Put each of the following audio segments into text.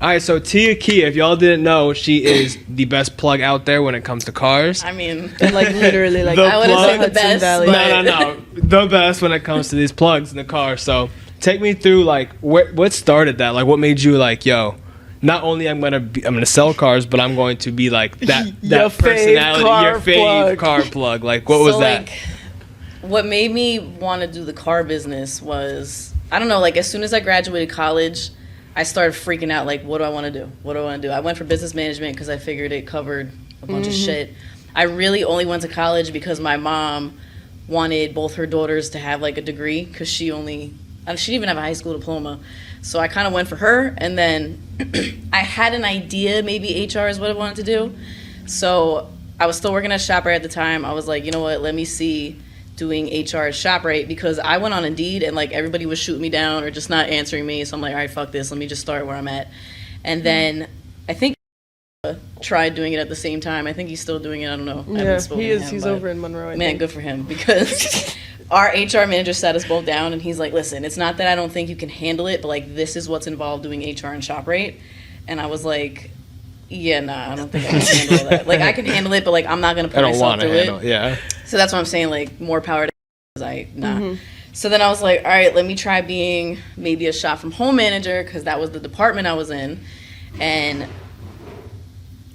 All right, so Tia Key, if y'all didn't know, she is the best plug out there when it comes to cars. I mean, like literally, like I wouldn't say the best, No, the best when it comes to these plugs in the car. So take me through like what started that? Like what made you like, yo, not only I'm gonna sell cars, but I'm going to be like that personality, your fave car plug. Like what was that? Like, what made me want to do the car business was, I don't know, like as soon as I graduated college, I started freaking out, like, what do I want to do? What do I want to do? I went for business management because I figured it covered a bunch of shit. I really only went to college because my mom wanted both her daughters to have, like, a degree because she didn't even have a high school diploma. So I kind of went for her, and then I had an idea maybe HR is what I wanted to do. So I was still working at Shoprite at the time. I was like, you know what, let me see doing HR at Shoprite, because I went on Indeed and like everybody was shooting me down or just not answering me. So I'm like, all right, fuck this. Let me just start where I'm at. And then I think tried doing it at the same time. I think he's still doing it. I don't know. Yeah, he is. He's over in Monroe. Man, good for him, because our HR manager sat us both down and he's like, listen, it's not that I don't think you can handle it, but like this is what's involved doing HR in Shoprite. And I was like, yeah, nah, I don't think I can handle that. Like I can handle it, but like I'm not gonna put myself through it. Yeah. So that's what I'm saying, like, more power to So then I was like, all right, let me try being maybe a shop from home manager, because that was the department I was in. And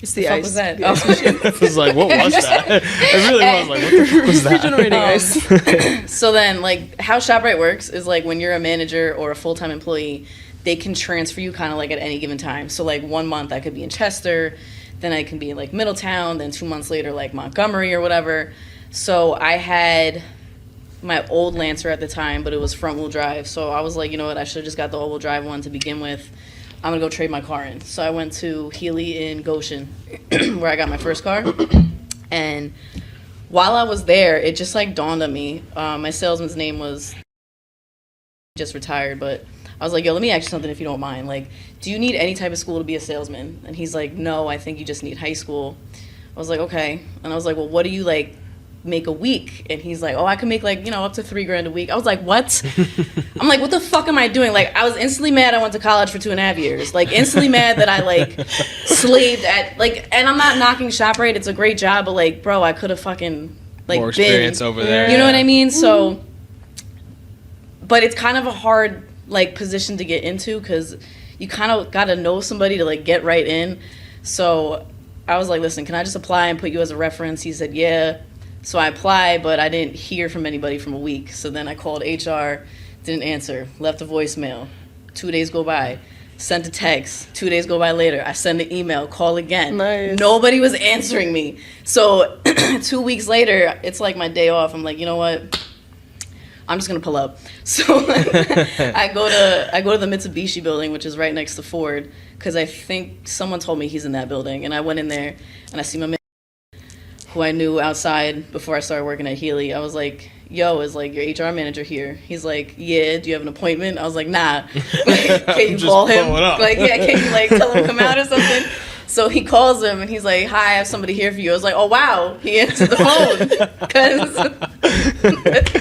it's the fuck ice. was that? The ice It was like, what was that? It really was like, what the fuck was that? Regenerating ice. So then, like, how ShopRite works is, like, when you're a manager or a full-time employee, they can transfer you kind of, like, at any given time. So, like, 1 month I could be in Chester, then I can be in, like, Middletown, then 2 months later, like, Montgomery or whatever. So I had my old Lancer at the time, but it was front-wheel drive. So I was like, you know what, I should have just got the all-wheel drive one to begin with. I'm going to go trade my car in. So I went to Healy in Goshen, where I got my first car. And while I was there, it just, like, dawned on me. My salesman's name was just retired, but I was like, yo, let me ask you something if you don't mind. Like, do you need any type of school to be a salesman? And he's like, no, I think you just need high school. I was like, okay. And I was like, well, what do you, like, make a week? And he's like, oh, I can make, like, you know, up to $3,000 a week. I was like, what? I'm like, what the fuck am I doing? Like, I was instantly mad I went to college for 2.5 years. Like, instantly mad that I, like, slaved at, like, and I'm not knocking ShopRite. It's a great job, but, like, bro, I could have fucking, like, more experience been, over there. You know what I mean? So, but it's kind of a hard, like, position to get into, because you kind of got to know somebody to, like, get right in. So I was like, listen, can I just apply and put you as a reference? He said, yeah. So I applied, but I didn't hear from anybody from a week. So then I called HR, didn't answer, left a voicemail. 2 days go by, sent a text. 2 days go by later, I send an email, call again. Nice. Nobody was answering me. So 2 weeks later, it's like my day off. I'm like, you know what? I'm just gonna pull up. So I go to the Mitsubishi building, which is right next to Ford, because I think someone told me he's in that building. And I went in there and I see my who I knew outside before I started working at Healy. I was like, yo, is like your HR manager here? He's like, yeah, do you have an appointment? I was like, nah. Like, can you call him? Like, yeah, can you like tell him to come out or something? So he calls him and he's like, hi, I have somebody here for you. I was like, oh wow, he answered the phone.